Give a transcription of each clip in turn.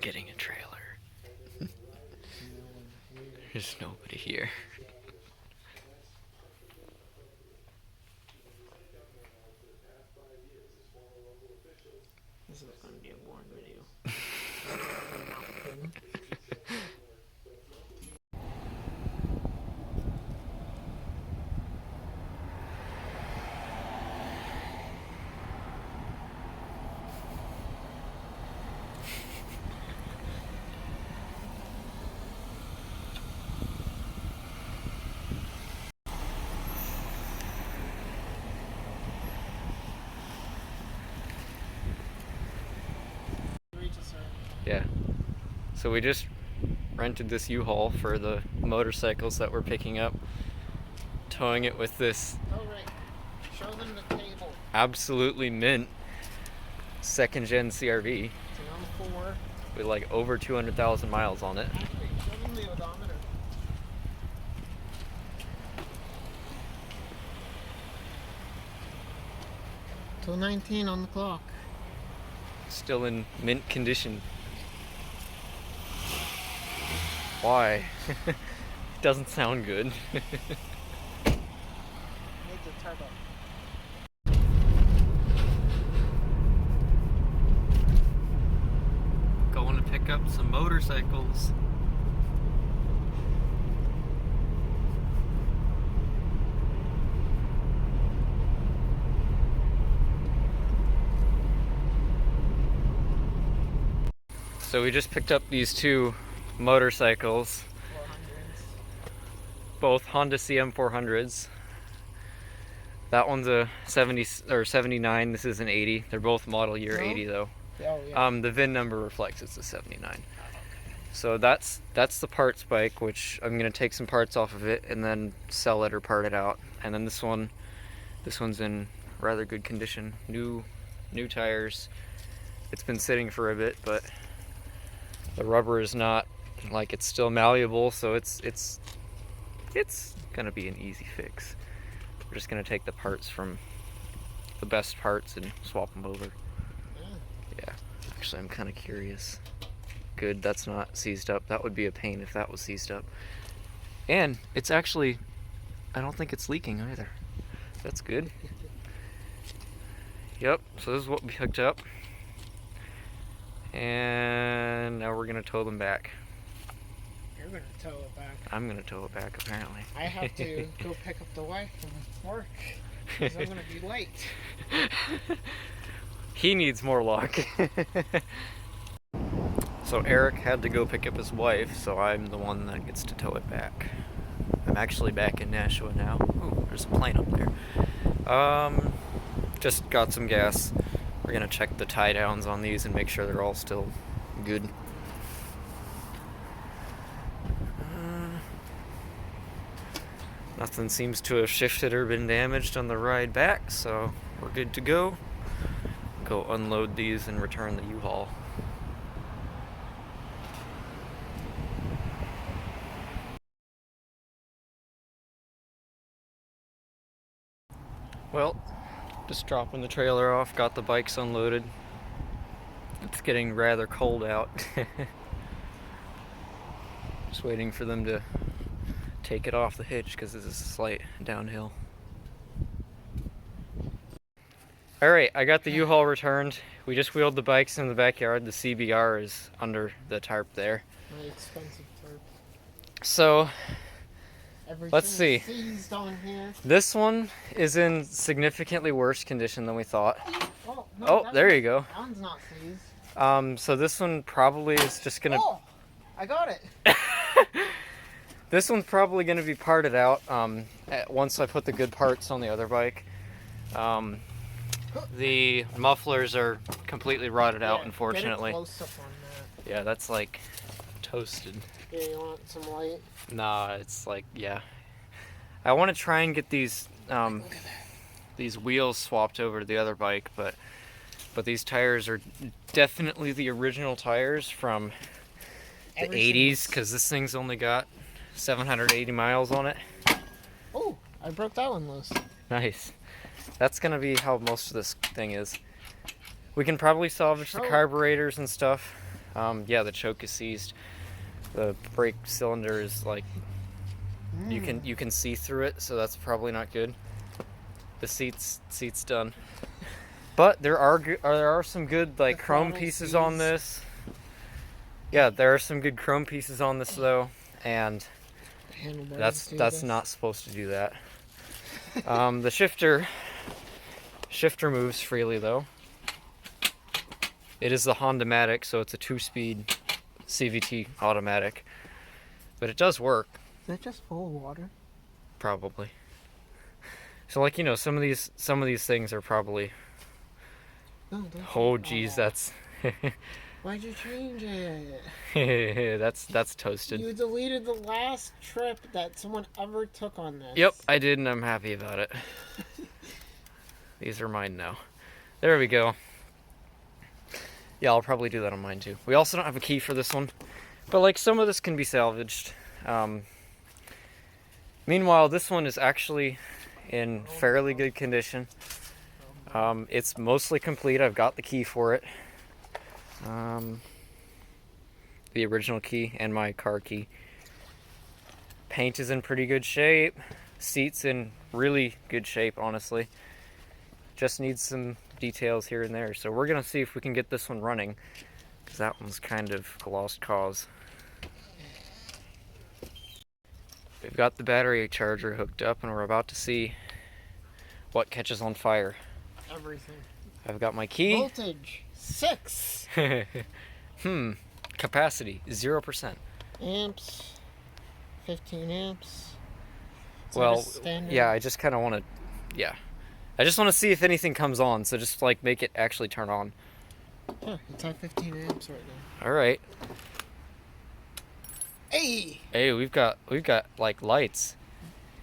getting a trailer. There's nobody here. This is going to be a boring video. Yeah. So we just rented this U-Haul for the motorcycles that we're picking up, towing it with this Show them the table. absolutely mint second-gen CRV It's an 04. with like over 200,000 miles on it. Actually, show them the odometer. Till 19 on the clock. Still in mint condition. Why? Doesn't sound good. Needs a turbo. Going to pick up some motorcycles. So we just picked up these two motorcycles, 400s. both Honda CM400s. That one's a 70 or 79. This is an 80. They're both model year 80 though. Oh, yeah. The VIN number reflects it's a 79. So that's the parts bike, which I'm gonna take some parts off of it and then sell it or part it out. And then this one's in rather good condition. New tires. It's been sitting for a bit, but the rubber is not, like, it's still malleable, so it's gonna be an easy fix. We're just gonna take the parts from the best parts and swap them over. Yeah, actually I'm kind of curious. Good, that's not seized up. That would be a pain if that was seized up. And it's actually, I don't think it's leaking either. That's good. Yep, so this is what we hooked up. And now we're gonna tow them back. You're going to tow it back. I'm gonna tow it back, apparently. I have to go pick up the wife from work because I'm going to be late. He needs more luck. So Eric had to go pick up his wife, so I'm the one that gets to tow it back. I'm actually back in Nashua now. Ooh, there's a plane up there. Just got some gas. We're gonna check the tie downs on these and make sure they're all still good. Nothing seems to have shifted or been damaged on the ride back, so we're good to go. Go unload these and return the U-Haul. Well, just dropping the trailer off, got the bikes unloaded. It's getting rather cold out. Just waiting for them to take it off the hitch because this is a slight downhill. Alright, I got the U-Haul returned. We just wheeled the bikes in the backyard. The CBR is under the tarp there. My expensive tarp. So, Everything let's see. Seized on here. This one is in significantly worse condition than we thought. Oh, no, Oh, there you go. That one's not seized. So this one probably is just gonna... Oh, I got it. This one's probably gonna be parted out once I put the good parts on the other bike. The mufflers are completely rotted out, unfortunately. Get a close up on that. Yeah, that's like toasted. Yeah, you want some light? Nah, it's like, yeah. I want to try and get these wheels swapped over to the other bike, but these tires are definitely the original tires from the 80s, because this thing's only got 780 miles on it. Oh, I broke that one loose. Nice. That's gonna be how most of this thing is. We can probably salvage the carburetors and stuff. Yeah, the choke is seized. The brake cylinder is like you can see through it, so that's probably not good. The seat's done. But there are some good like chrome pieces on this. Yeah, there are some good chrome pieces on this though, and that's not supposed to do that. The shifter moves freely though. It is the Honda-matic, so it's a 2-speed CVT automatic, but it does work. Is that just full of water? Probably. So like, you know, some of these things are probably. Oh geez, that's. Why'd you change it? that's toasted. You deleted the last trip that someone ever took on this. Yep, I did, and I'm happy about it. These are mine now. There we go. Yeah, I'll probably do that on mine too. We also don't have a key for this one, but like some of this can be salvaged. Meanwhile, this one is actually in fairly good condition. It's mostly complete. I've got the key for it. The original key and my car key. Paint is in pretty good shape. Seat's in really good shape, honestly. Just needs some details here and there. So we're gonna see if we can get this one running, because that one's kind of a lost cause. We've got the battery charger hooked up, and we're about to see what catches on fire. Everything. I've got my key. Voltage 6. Capacity 0%. Amps 15 amps. Well, yeah, I just kind of want to, yeah. I just want to see if anything comes on, so just like make it actually turn on. Yeah, it's at 15 amps right now. All right. Hey! Hey, we've got like lights.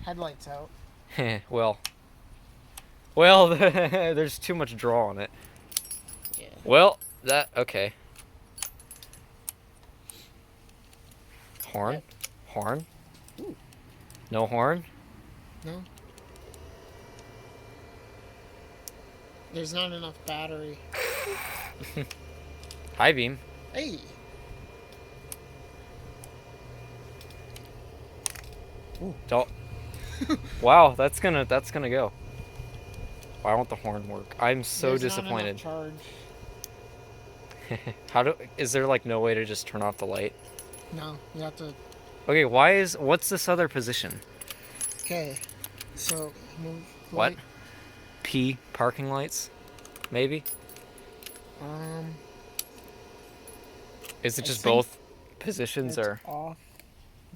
Headlights out. well, there's too much draw on it. Yeah. Well, okay. Horn? Horn? Ooh. No horn? No. There's not enough battery. High beam. Hey! Ooh. Don't. Wow, that's gonna go. Why won't the horn work? I'm so disappointed. Not enough charge. Is there like no way to just turn off the light? No, you have to. Okay, what's this other position? Okay, so move. What? P parking lights? Maybe? Is it just both positions or? Off.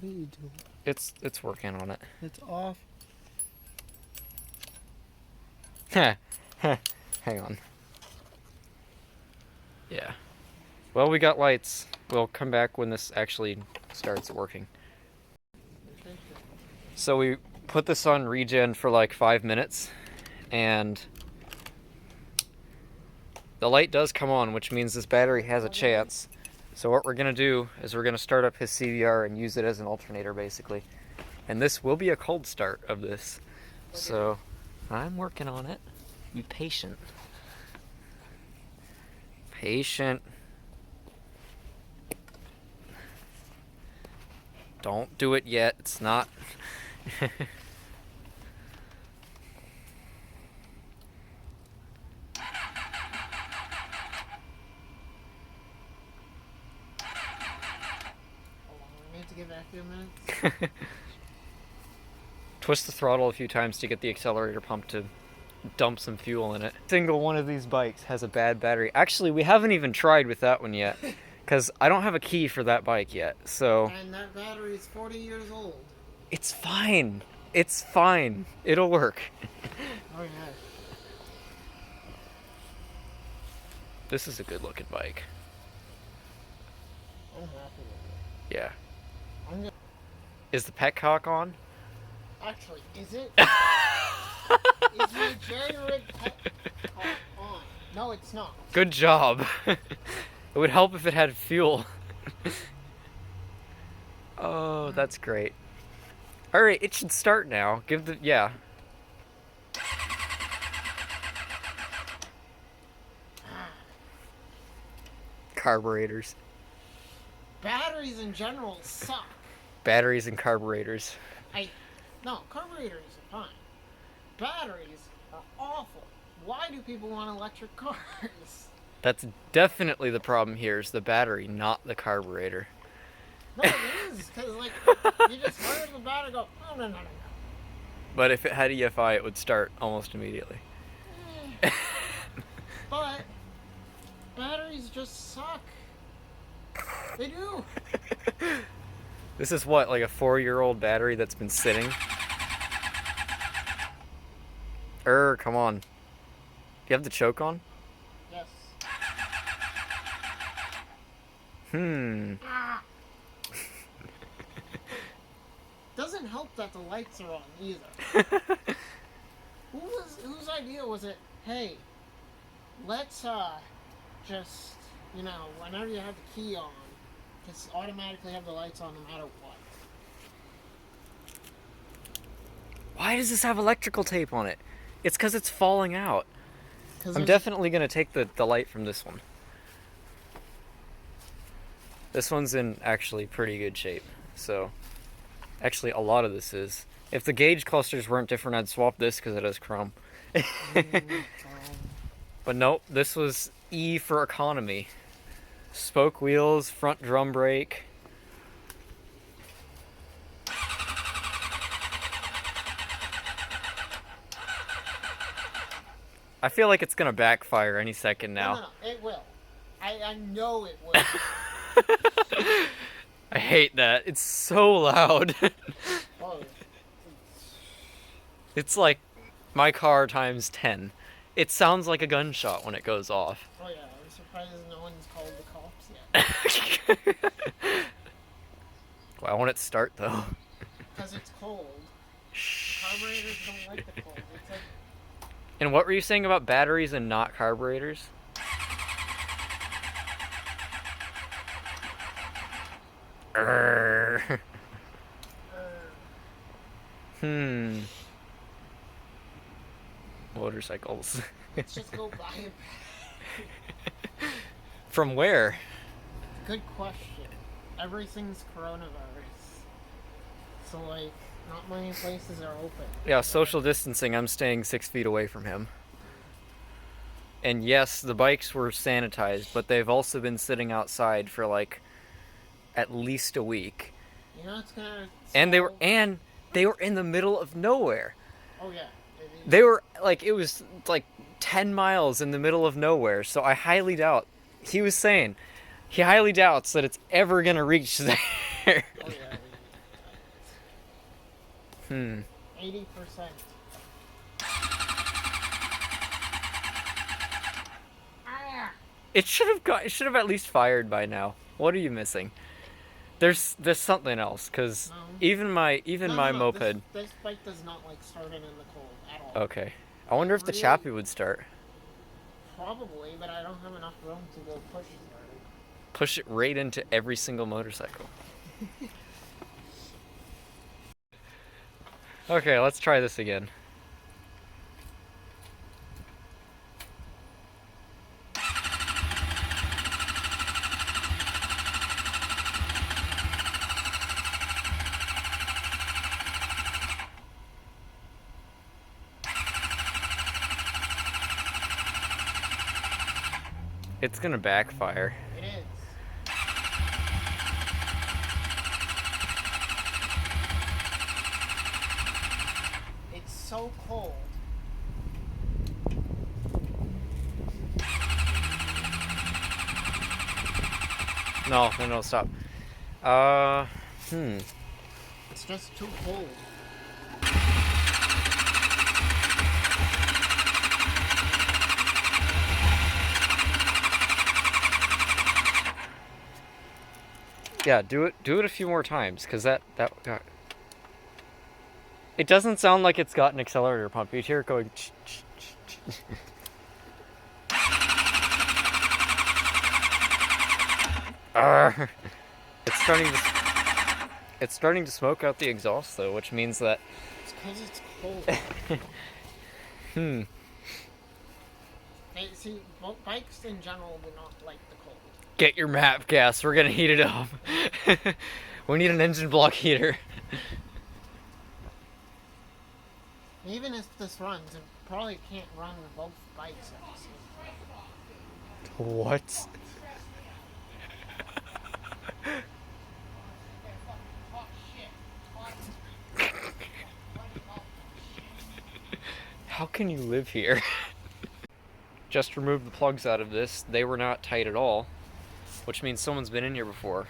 What are you doing? It's working on it. It's off. Hang on. Yeah. Well, we got lights. We'll come back when this actually starts working. So we put this on regen for like 5 minutes, and the light does come on, which means this battery has a chance. So what we're gonna do is we're gonna start up his CVR and use it as an alternator, basically. And this will be a cold start of this. So I'm working on it. Be patient. Patient. Don't do it yet. It's not. Give it a few minutes. Twist the throttle a few times to get the accelerator pump to dump some fuel in it. Single one of these bikes has a bad battery. Actually, we haven't even tried with that one yet, because I don't have a key for that bike yet. So. And that battery is 40 years old. It's fine. It's fine. It'll work. Oh yeah. This is a good looking bike. I'm happy with it. Yeah. I'm gonna... Is the petcock on? Actually, is it? Is the Jerry petcock on? No, it's not. Good job. It would help if it had fuel. Oh, that's great. All right, it should start now. Yeah. Carburetors. Batteries in general suck. Batteries and carburetors. No, carburetors are fine. Batteries are awful. Why do people want electric cars? That's definitely the problem here, is the battery, not the carburetor. No, it is, because, like, you just heard the battery go, oh, no. But if it had EFI, it would start almost immediately. But batteries just suck. They do. This is what, like a 4-year-old battery that's been sitting? Come on. Do you have the choke on? Yes. Ah. Doesn't help that the lights are on either. Whose idea was it? Hey, let's just, whenever you have the key on, just automatically have the lights on no matter what. Why does this have electrical tape on it? It's because it's falling out. I'm definitely going to take the light from this one. This one's in actually pretty good shape. So, actually a lot of this is. If the gauge clusters weren't different, I'd swap this because it has chrome. But nope, this was E for economy. Spoke wheels, front drum brake. I feel like it's gonna backfire any second now. No, it will. I know it will. I hate that. It's so loud. Oh, It's like my car times 10. It sounds like a gunshot when it goes off. oh yeah, I'm surprised no one's called the cops yet. Why won't it start though? Because it's cold. Carburetors don't like the cold. It's like, And what were you saying about batteries and not carburetors? Motorcycles. let's just go buy it. From where? Good question. Everything's coronavirus. So, like, not many places are open. Yeah, social distancing. I'm staying 6 feet away from him. And yes, the bikes were sanitized, but they've also been sitting outside for like at least a week. You know, it's gonna. And they were in the middle of nowhere. Oh yeah. They were like, it was like 10 miles in the middle of nowhere. So I highly doubt. He was saying he highly doubts that it's ever gonna reach there. Oh yeah. 80%. It should have at least fired by now. What are you missing? There's something else, because even my moped. This bike does not like starting in the cold at all. Okay, I wonder if the Chappie would start. Probably, but I don't have enough room to go push it. Push it right into every single motorcycle. Okay, let's try this again. It's gonna backfire. It is. It's so cold. No, stop. It's just too cold. Yeah, do it a few more times, because that it doesn't sound like it's got an accelerator pump. You hear it going. It's starting to smoke out the exhaust though, which means that. It's because it's cold. Hey, see, bikes in general do not like the cold. Get your map gas. We're gonna heat it up. We need an engine block heater. Even if this runs, it probably can't run both bikes at the same time. What? How can you live here? Just removed the plugs out of this. They were not tight at all, which means someone's been in here before.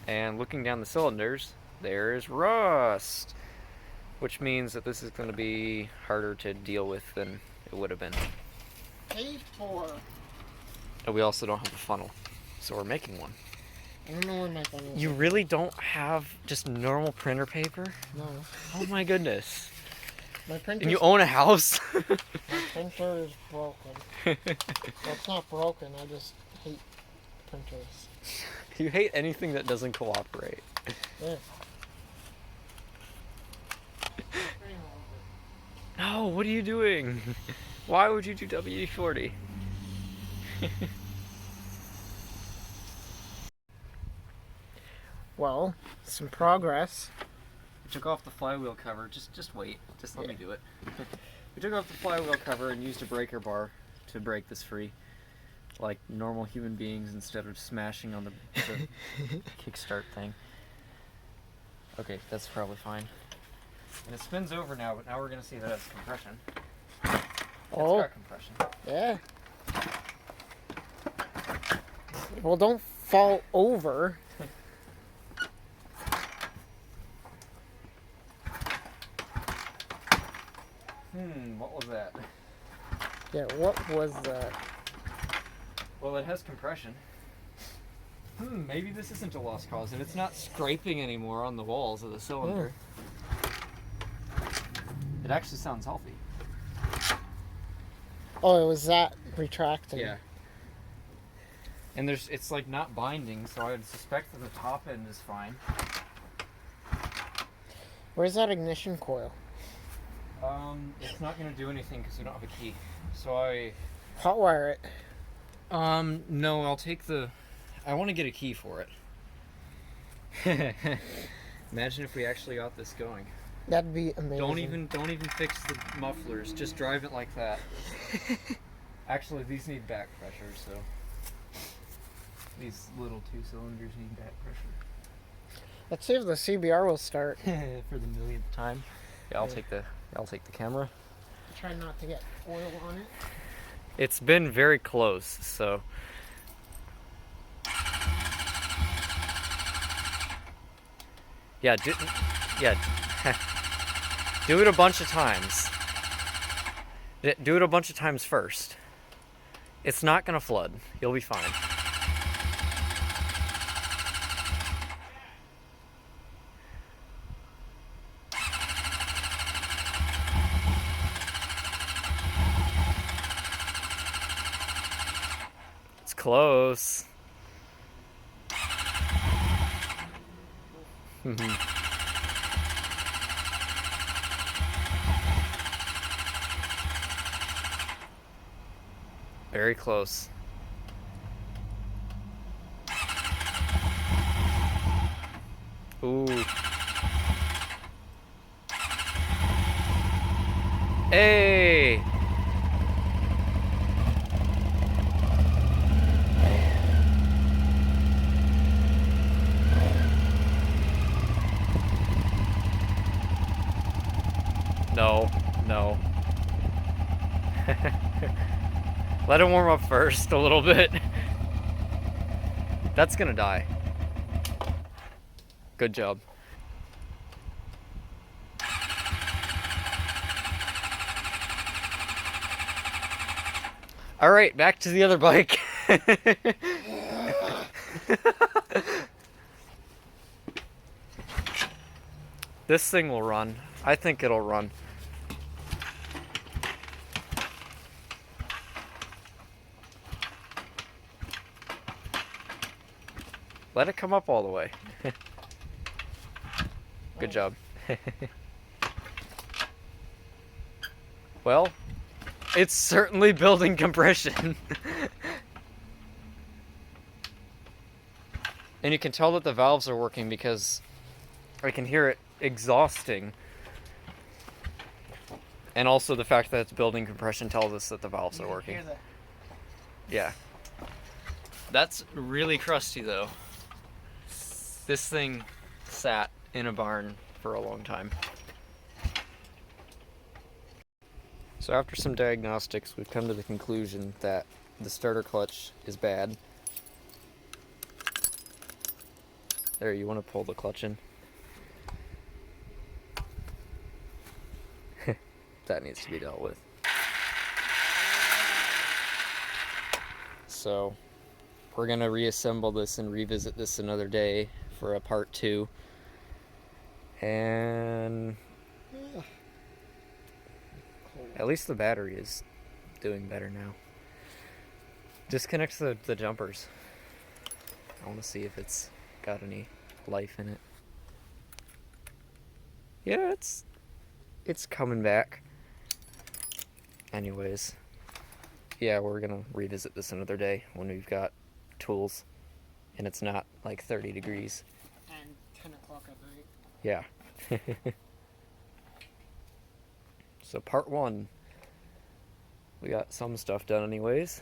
And looking down the cylinders, there's rust, which means that this is going to be harder to deal with than it would have been. A4. And we also don't have a funnel, so we're making one. I don't know where my funnel is. You really don't have just normal printer paper? No. Oh my goodness. My printer. And you own a house? My printer is broken. Well, it's not broken. I just hate printers. You hate anything that doesn't cooperate. Yeah. No, what are you doing? Why would you do WD-40? Well, some progress. We took off the flywheel cover. Just wait. Just let me do it. We took off the flywheel cover and used a breaker bar to break this free, like normal human beings, instead of smashing on the kickstart thing. Okay, that's probably fine. And it spins over now, but now we're gonna see that it's compression. Oh. It's got compression. Yeah. Well, don't fall over. What was that? Yeah, what was that? Well, it has compression. Maybe this isn't a lost cause, and it's not scraping anymore on the walls of the cylinder. It actually sounds healthy. Oh, it was that retracting. Yeah. And it's like not binding, so I would suspect that the top end is fine. Where's that ignition coil? It's not gonna do anything because we don't have a key. So I... Hotwire it. No, I'll take the... I want to get a key for it. Imagine if we actually got this going. That'd be amazing. Don't even fix the mufflers. Just drive it like that. Actually, these need back pressure, so these little 2 cylinders need back pressure. Let's see if the CBR will start. For the millionth time. Yeah, I'll take the camera. Try not to get oil on it. It's been very close, so. Yeah, do it a bunch of times. Do it a bunch of times first. It's not gonna flood. You'll be fine. It's close. Very close. Ooh. Hey! No, no. Let it warm up first a little bit. That's gonna die. Good job. All right, back to the other bike. This thing will run. I think it'll run. Let it come up all the way. Good job. Well, it's certainly building compression. And you can tell that the valves are working because I can hear it exhausting. And also the fact that it's building compression tells us that the valves are working. Yeah. That's really crusty though. This thing sat in a barn for a long time. So after some diagnostics, we've come to the conclusion that the starter clutch is bad. There, you want to pull the clutch in? That needs to be dealt with. So we're gonna reassemble this and revisit this another day for a part 2. And at least the battery is doing better now. Disconnect the jumpers. I want to see if it's got any life in it. Yeah, it's coming back. Anyways, yeah, we're gonna revisit this another day when we've got tools and it's not like 30 degrees. And 10 o'clock at night. Yeah. So part 1, we got some stuff done anyways.